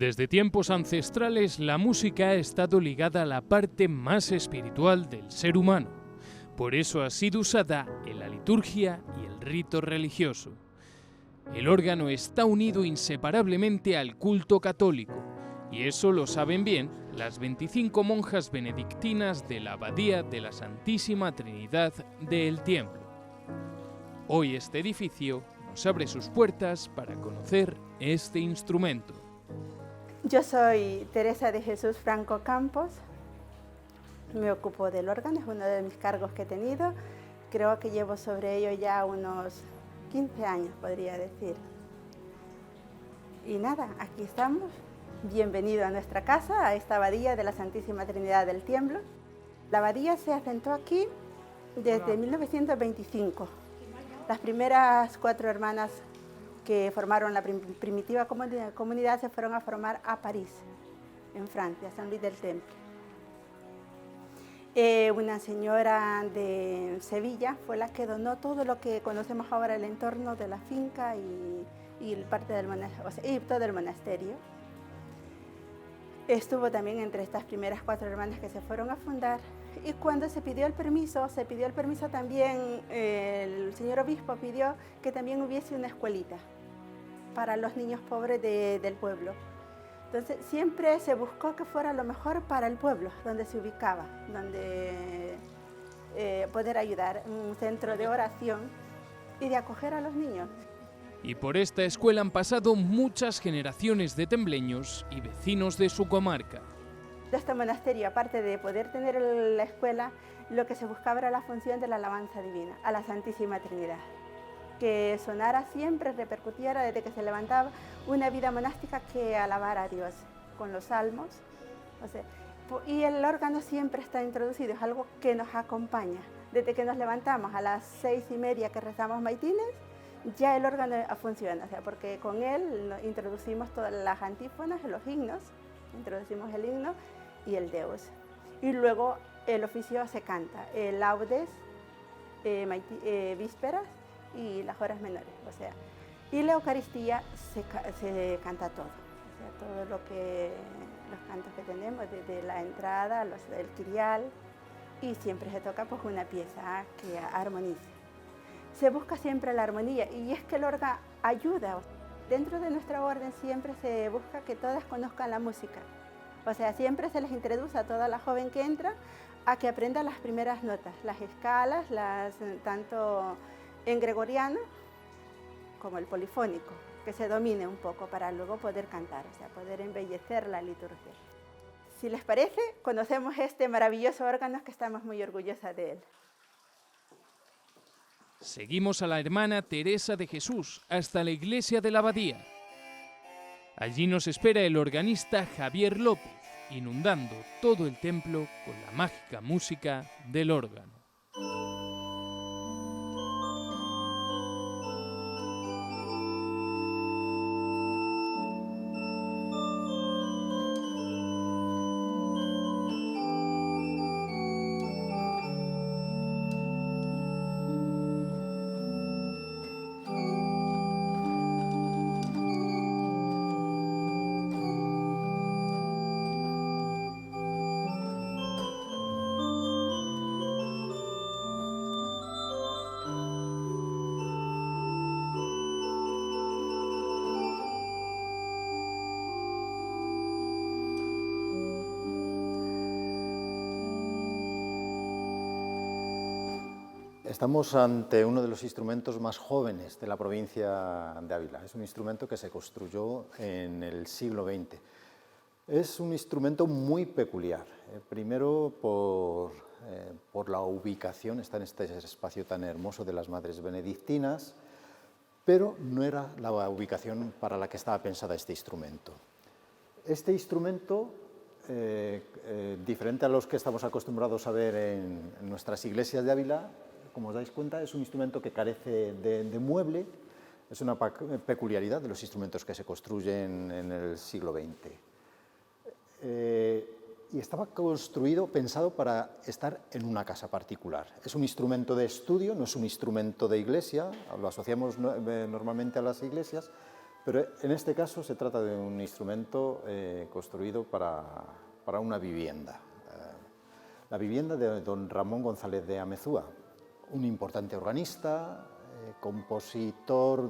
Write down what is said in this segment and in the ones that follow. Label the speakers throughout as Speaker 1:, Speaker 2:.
Speaker 1: Desde tiempos ancestrales, la música ha estado ligada a la parte más espiritual del ser humano. Por eso ha sido usada en la liturgia y el rito religioso. El órgano está unido inseparablemente al culto católico, y eso lo saben bien las 25 monjas benedictinas de la Abadía de la Santísima Trinidad de El Tiemblo. Hoy este edificio nos abre sus puertas para conocer este instrumento.
Speaker 2: Yo soy Teresa de Jesús Franco Campos, me ocupo del órgano, es uno de mis cargos que he tenido. Creo que llevo sobre ello ya unos 15 años, podría decir. Y nada, aquí estamos. Bienvenido a nuestra casa, a esta abadía de la Santísima Trinidad del Tiemblo. La abadía se asentó aquí desde 1925. Las primeras 4 hermanas que formaron la primitiva comunidad se fueron a formar a París, en Francia, a Saint-Louis del Temple. Una señora de Sevilla fue la que donó todo lo que conocemos ahora, el entorno de la finca y parte del monasterio, o sea, y todo el monasterio. Estuvo también entre estas primeras 4 hermanas que se fueron a fundar, y cuando se pidió el permiso también, el señor obispo pidió que también hubiese una escuelita para los niños pobres del pueblo. Entonces siempre se buscó que fuera lo mejor para el pueblo, donde se ubicaba, donde poder ayudar, un centro de oración y de acoger a los niños.
Speaker 1: Y por esta escuela han pasado muchas generaciones de tembleños y vecinos de su comarca.
Speaker 2: De este monasterio, aparte de poder tener la escuela, lo que se buscaba era la función de la alabanza divina a la Santísima Trinidad. Que sonara siempre, repercutiera desde que se levantaba una vida monástica que alabara a Dios con los salmos. O sea, y el órgano siempre está introducido, es algo que nos acompaña. Desde que nos levantamos a las 6:30 que rezamos maitines, ya el órgano funciona, o sea, porque con él introducimos todas las antífonas, los himnos, introducimos el himno y el Deus. Y luego el oficio se canta, el laudes, vísperas y las horas menores, o sea, y la Eucaristía se canta todo, o sea, todo lo que, los cantos que tenemos, desde la entrada, el Kyrial, y siempre se toca pues una pieza que armonice. Se busca siempre la armonía, y es que el órgano ayuda. Dentro de nuestra orden siempre se busca que todas conozcan la música, o sea, siempre se les introduce a toda la joven que entra a que aprenda las primeras notas, las escalas, tanto en gregoriano como el polifónico, que se domine un poco para luego poder cantar, o sea, poder embellecer la liturgia. Si les parece, conocemos este maravilloso órgano que estamos muy orgullosas de él.
Speaker 1: Seguimos a la hermana Teresa de Jesús hasta la iglesia de la abadía. Allí nos espera el organista Javier López, inundando todo el templo con la mágica música del órgano.
Speaker 3: Estamos ante uno de los instrumentos más jóvenes de la provincia de Ávila. Es un instrumento que se construyó en el siglo XX. Es un instrumento muy peculiar. Primero por la ubicación, está en este espacio tan hermoso de las Madres Benedictinas, pero no era la ubicación para la que estaba pensada este instrumento. Este instrumento, diferente a los que estamos acostumbrados a ver en nuestras iglesias de Ávila, como os dais cuenta, es un instrumento que carece de mueble, es una peculiaridad de los instrumentos que se construyen en el siglo XX. Y estaba pensado para estar en una casa particular. Es un instrumento de estudio, no es un instrumento de iglesia, lo asociamos normalmente a las iglesias, Pero en este caso se trata de un instrumento construido para una vivienda. La vivienda de don Ramón González de Amezúa, un importante organista, compositor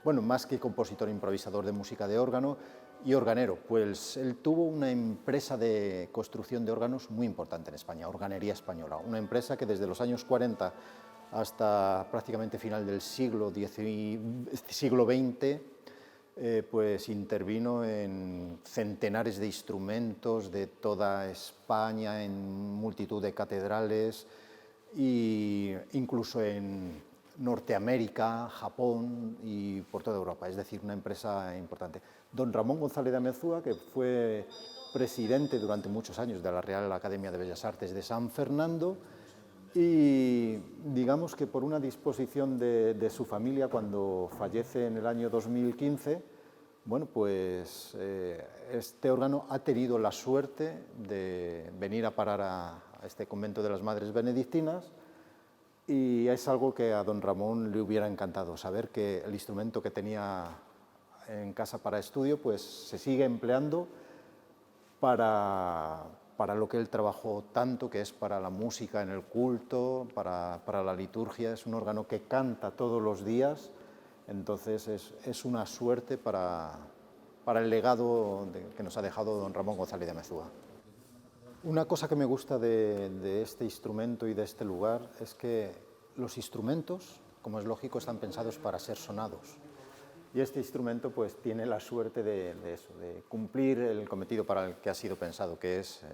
Speaker 3: bueno, más que compositor, improvisador de música de órgano y organero, pues él tuvo una empresa de construcción de órganos muy importante en España, Organería Española, una empresa que desde los años 40 hasta prácticamente final del siglo XX, pues intervino en centenares de instrumentos de toda España, en multitud de catedrales e incluso en Norteamérica, Japón y por toda Europa, es decir, una empresa importante. Don Ramón González de Amezúa, que fue presidente durante muchos años de la Real Academia de Bellas Artes de San Fernando, y digamos que por una disposición de su familia, cuando fallece en el año 2015, bueno, pues este órgano ha tenido la suerte de venir a parar a este convento de las Madres Benedictinas, y es algo que a don Ramón le hubiera encantado, saber que el instrumento que tenía en casa para estudio pues se sigue empleando para lo que él trabajó tanto, que es para la música en el culto, para la liturgia. Es un órgano que canta todos los días, entonces es una suerte para el legado que nos ha dejado don Ramón González de Amezúa. Una cosa que me gusta de este instrumento y de este lugar es que los instrumentos, como es lógico, están pensados para ser sonados. Y este instrumento pues tiene la suerte de eso, de cumplir el cometido para el que ha sido pensado, que es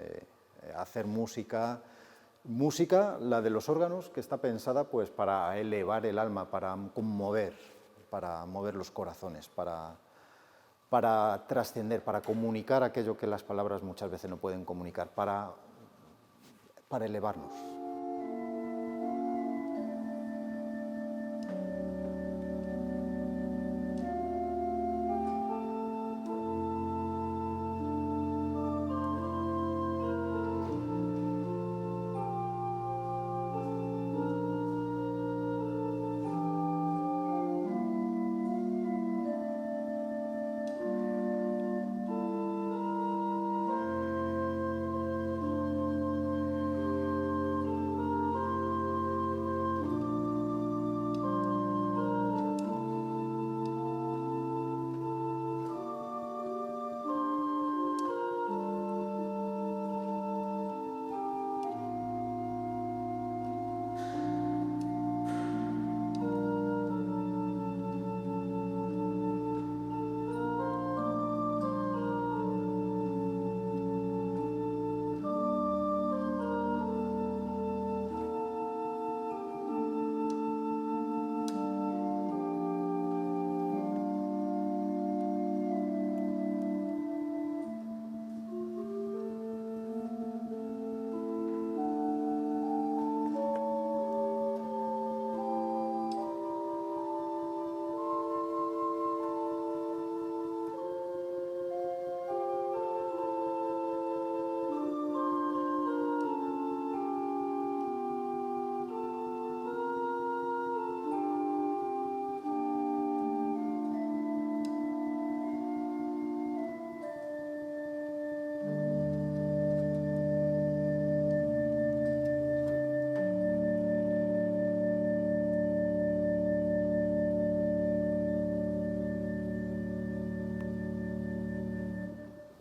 Speaker 3: hacer música, la de los órganos, que está pensada pues para elevar el alma, para conmover, para mover los corazones, para trascender, para comunicar aquello que las palabras muchas veces no pueden comunicar, para elevarnos.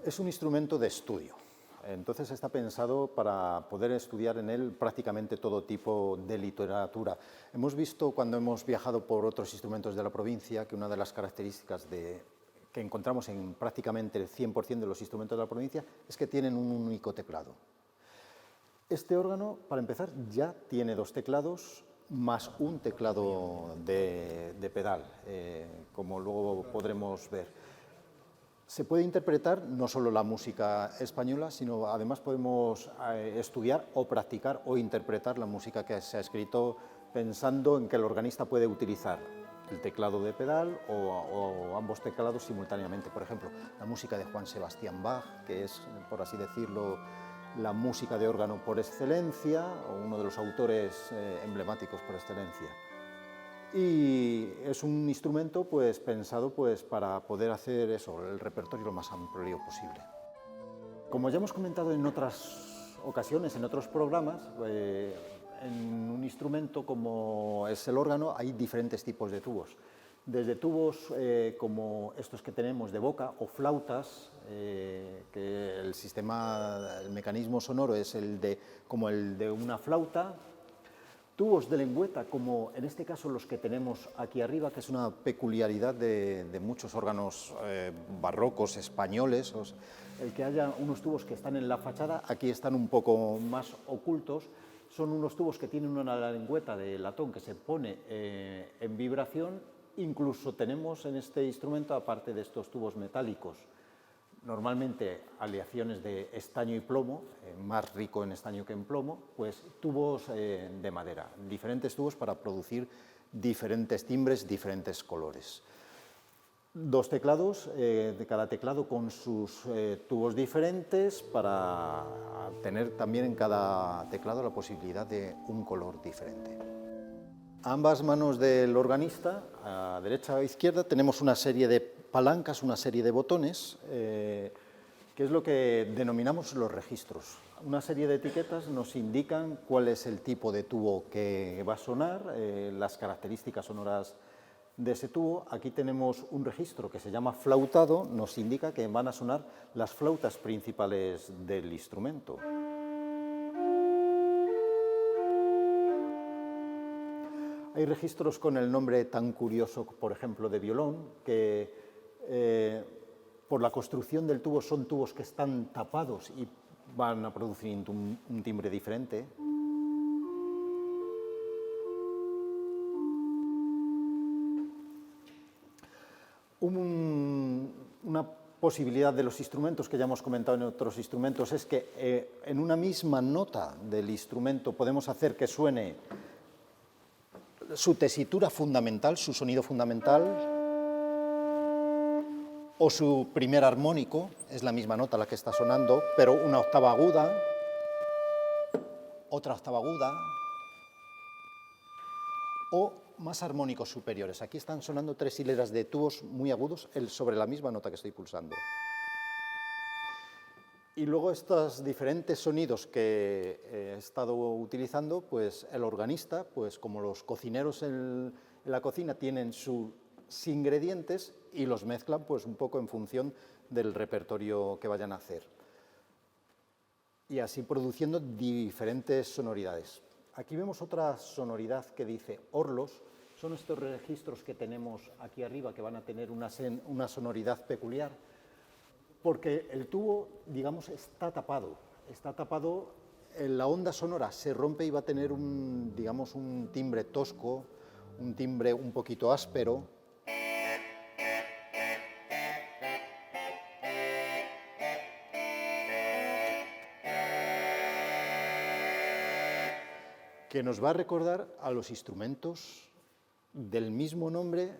Speaker 3: Es un instrumento de estudio, entonces está pensado para poder estudiar en él prácticamente todo tipo de literatura. Hemos visto cuando hemos viajado por otros instrumentos de la provincia que una de las características que encontramos en prácticamente el 100% de los instrumentos de la provincia es que tienen un único teclado. Este órgano, para empezar, ya tiene 2 teclados más un teclado de pedal, como luego podremos ver. Se puede interpretar no solo la música española, sino además podemos estudiar o practicar o interpretar la música que se ha escrito pensando en que el organista puede utilizar el teclado de pedal o ambos teclados simultáneamente. Por ejemplo, la música de Juan Sebastián Bach, que es, por así decirlo, la música de órgano por excelencia, o uno de los autores emblemáticos por excelencia. y es un instrumento pues, pensado pues, para poder hacer eso, el repertorio lo más amplio posible. Como ya hemos comentado en otras ocasiones, en otros programas, en un instrumento como es el órgano hay diferentes tipos de tubos. Desde tubos como estos que tenemos de boca o flautas, que el sistema, el mecanismo sonoro es como el de una flauta. Tubos de lengüeta, como en este caso los que tenemos aquí arriba, que es una peculiaridad de muchos órganos barrocos españoles. El que haya unos tubos que están en la fachada, aquí están un poco más ocultos. Son unos tubos que tienen una lengüeta de latón que se pone en vibración. Incluso tenemos en este instrumento, aparte de estos tubos metálicos, normalmente aleaciones de estaño y plomo, más rico en estaño que en plomo, pues tubos de madera, diferentes tubos para producir diferentes timbres, diferentes colores. Dos teclados, de cada teclado con sus tubos diferentes para tener también en cada teclado la posibilidad de un color diferente. A ambas manos del organista, a derecha o izquierda, tenemos una serie de palancas, una serie de botones, que es lo que denominamos los registros. Una serie de etiquetas nos indican cuál es el tipo de tubo que va a sonar, las características sonoras de ese tubo. Aquí tenemos un registro que se llama flautado, nos indica que van a sonar las flautas principales del instrumento. Hay registros con el nombre tan curioso, por ejemplo, de violón, que por la construcción del tubo son tubos que están tapados y van a producir un timbre diferente. Una posibilidad de los instrumentos que ya hemos comentado en otros instrumentos es que en una misma nota del instrumento podemos hacer que suene su tesitura fundamental, su sonido fundamental, o su primer armónico, es la misma nota la que está sonando, pero una octava aguda, otra octava aguda, o más armónicos superiores. Aquí están sonando tres hileras de tubos muy agudos sobre la misma nota que estoy pulsando. Y luego estos diferentes sonidos que he estado utilizando, pues el organista, pues como los cocineros en la cocina tienen sus ingredientes y los mezclan pues un poco en función del repertorio que vayan a hacer. Y así produciendo diferentes sonoridades. Aquí vemos otra sonoridad que dice orlos. Son estos registros que tenemos aquí arriba que van a tener una sonoridad peculiar, porque el tubo, digamos, está tapado, la onda sonora se rompe y va a tener digamos, un timbre tosco, un timbre un poquito áspero. Que nos va a recordar a los instrumentos del mismo nombre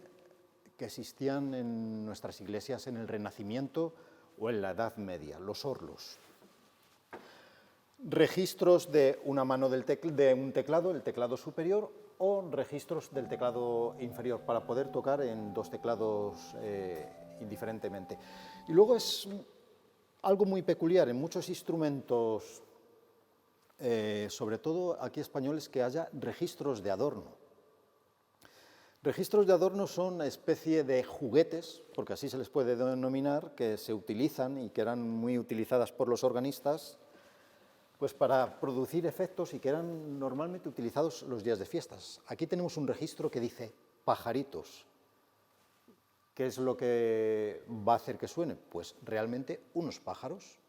Speaker 3: que existían en nuestras iglesias en el Renacimiento o en la Edad Media, los orlos. Registros de una mano de un teclado, el teclado superior, o registros del teclado inferior, para poder tocar en dos teclados indiferentemente. Y luego es algo muy peculiar en muchos instrumentos, sobre todo aquí españoles, que haya registros de adorno. Registros de adorno son especie de juguetes, porque así se les puede denominar, que se utilizan y que eran muy utilizadas por los organistas, pues para producir efectos y que eran normalmente utilizados los días de fiestas. Aquí tenemos un registro que dice pajaritos. ¿Qué es lo que va a hacer que suene? Pues realmente unos pájaros.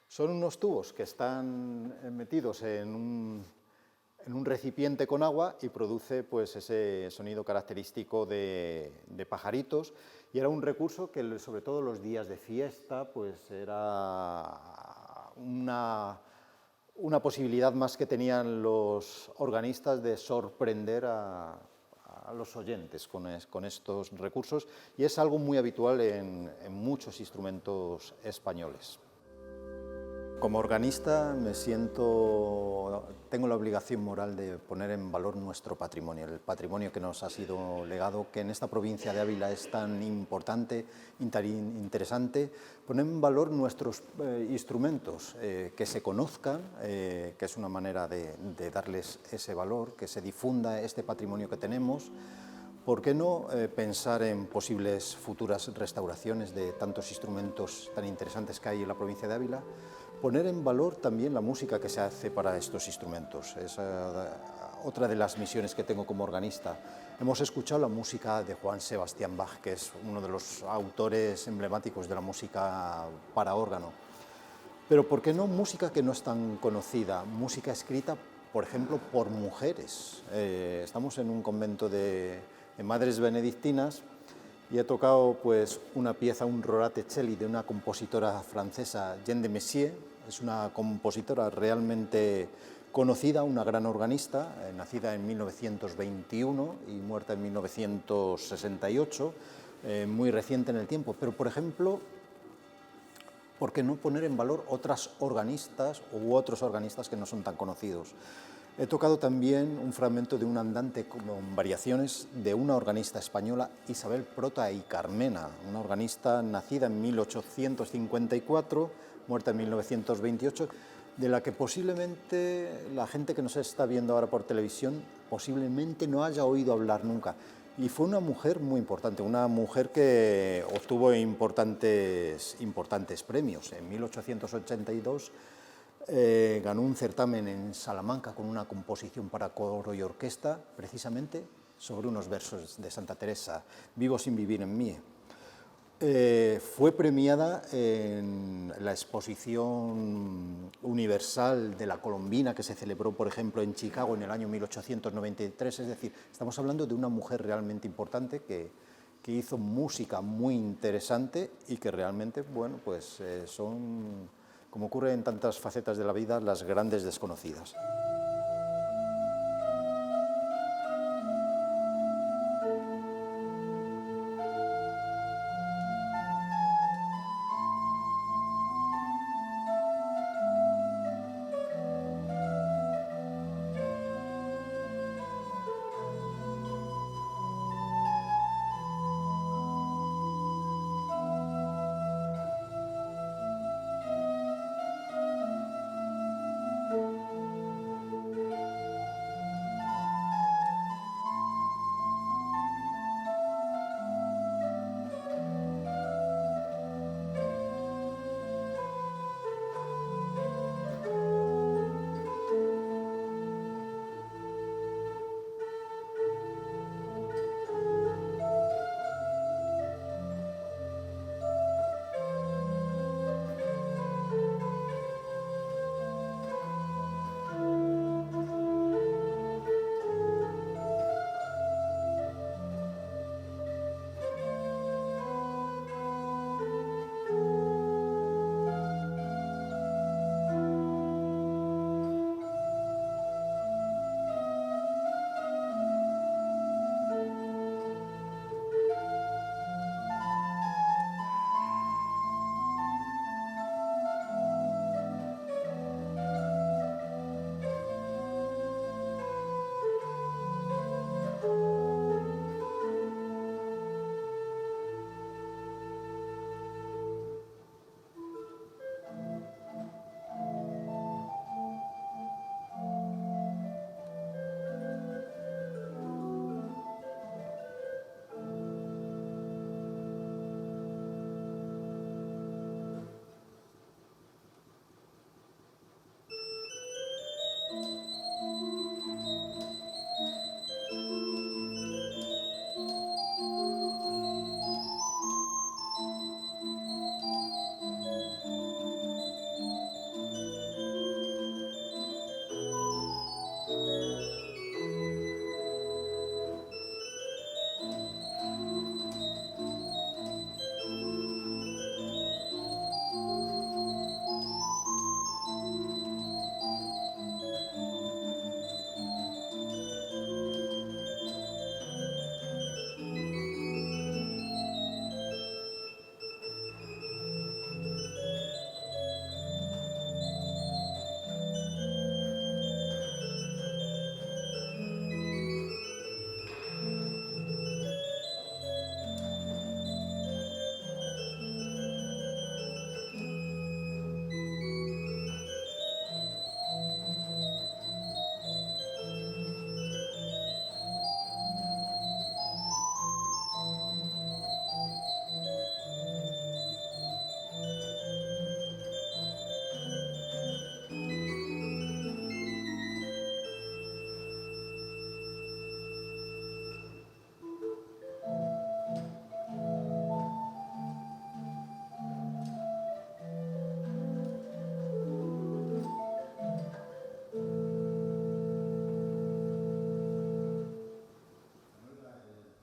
Speaker 3: Son unos tubos que están metidos en un recipiente con agua y produce pues, ese sonido característico de pajaritos. Y era un recurso que, sobre todo los días de fiesta, pues era una posibilidad más que tenían los organistas de sorprender a a los oyentes con estos recursos, y es algo muy habitual en muchos instrumentos españoles. Como organista tengo la obligación moral de poner en valor nuestro patrimonio, el patrimonio que nos ha sido legado, que en esta provincia de Ávila es tan importante, interesante, poner en valor nuestros instrumentos, que se conozcan, que es una manera de darles ese valor, que se difunda este patrimonio que tenemos. ¿Por qué no pensar en posibles futuras restauraciones de tantos instrumentos tan interesantes que hay en la provincia de Ávila? Poner en valor también la música que se hace para estos instrumentos. Es otra de las misiones que tengo como organista. Hemos escuchado la música de Johann Sebastian Bach, que es uno de los autores emblemáticos de la música para órgano. Pero ¿por qué no música que no es tan conocida? Música escrita, por ejemplo, por mujeres. Estamos en un convento de madres benedictinas y he tocado pues una pieza, un Rorate Celli de una compositora francesa, Jeanne de Messier. Es una compositora realmente conocida, una gran organista, nacida en 1921 y muerta en 1968, muy reciente en el tiempo. Pero, por ejemplo, ¿por qué no poner en valor otras organistas u otros organistas que no son tan conocidos? He tocado también un fragmento de un andante con variaciones de una organista española, Isabel Prota y Carmena, una organista nacida en 1854, muerta en 1928, de la que posiblemente la gente que nos está viendo ahora por televisión posiblemente no haya oído hablar nunca. Y fue una mujer muy importante, una mujer que obtuvo importantes premios. En 1882 ganó un certamen en Salamanca con una composición para coro y orquesta, precisamente sobre unos versos de Santa Teresa, Vivo sin vivir en mí. Fue premiada en la Exposición Universal de la Colombina, que se celebró, por ejemplo, en Chicago en el año 1893, es decir, estamos hablando de una mujer realmente importante que hizo música muy interesante y que realmente, bueno, pues son, como ocurre en tantas facetas de la vida, las grandes desconocidas.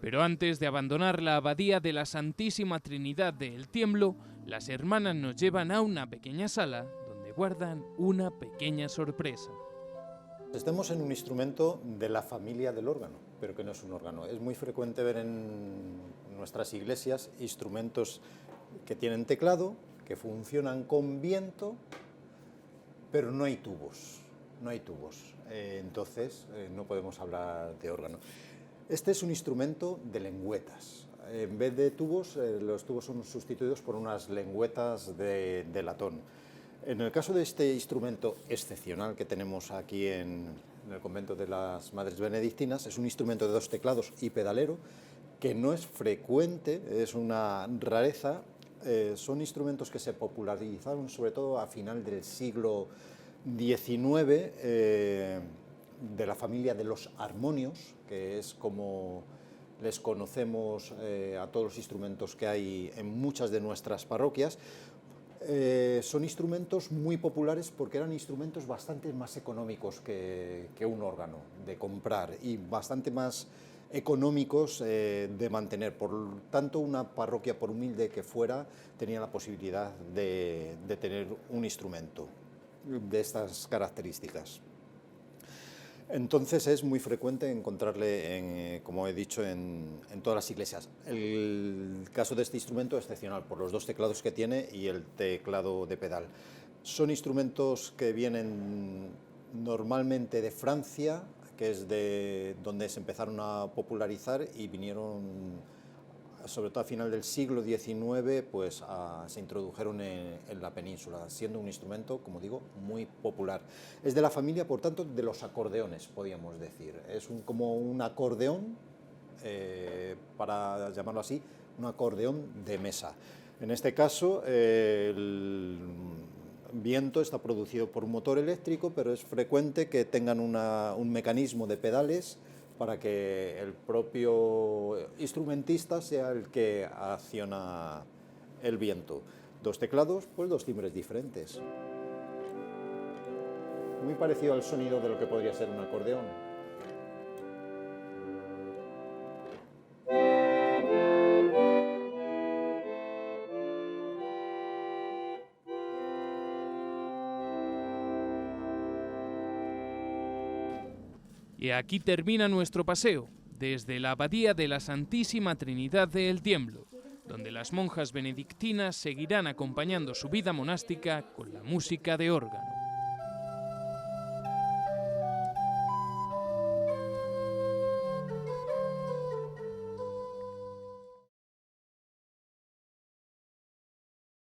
Speaker 1: Pero antes de abandonar la abadía de la Santísima Trinidad de El Tiemblo, las hermanas nos llevan a una pequeña sala donde guardan una pequeña sorpresa.
Speaker 3: Estamos en un instrumento de la familia del órgano, pero que no es un órgano. Es muy frecuente ver en nuestras iglesias instrumentos que tienen teclado, que funcionan con viento, pero no hay tubos. Entonces no podemos hablar de órgano. Este es un instrumento de lengüetas. En vez de tubos, los tubos son sustituidos por unas lengüetas de latón. En el caso de este instrumento excepcional que tenemos aquí en el convento de las Madres Benedictinas, es un instrumento de 2 teclados y pedalero, que no es frecuente, es una rareza. Son instrumentos que se popularizaron sobre todo a final del siglo XIX, de la familia de los armonios, que es como les conocemos a todos los instrumentos que hay en muchas de nuestras parroquias. Son instrumentos muy populares porque eran instrumentos bastante más económicos que un órgano de comprar y bastante más económicos de mantener. Por tanto, una parroquia, por humilde que fuera, tenía la posibilidad de tener un instrumento de estas características. Entonces es muy frecuente encontrarle, como he dicho, en todas las iglesias. El caso de este instrumento es excepcional por los 2 teclados que tiene y el teclado de pedal. Son instrumentos que vienen normalmente de Francia, que es de donde se empezaron a popularizar, y vinieron sobre todo a final del siglo XIX, pues se introdujeron en la península, siendo un instrumento, como digo, muy popular. Es de la familia, por tanto, de los acordeones, podríamos decir. Es como un acordeón, para llamarlo así, un acordeón de mesa. En este caso, el viento está producido por un motor eléctrico, pero es frecuente que tengan un mecanismo de pedales para que el propio instrumentista sea el que acciona el viento. 2 teclados, pues 2 timbres diferentes. Muy parecido al sonido de lo que podría ser un acordeón.
Speaker 1: Y aquí termina nuestro paseo, desde la abadía de la Santísima Trinidad de El Tiemblo, donde las monjas benedictinas seguirán acompañando su vida monástica con la música de órgano.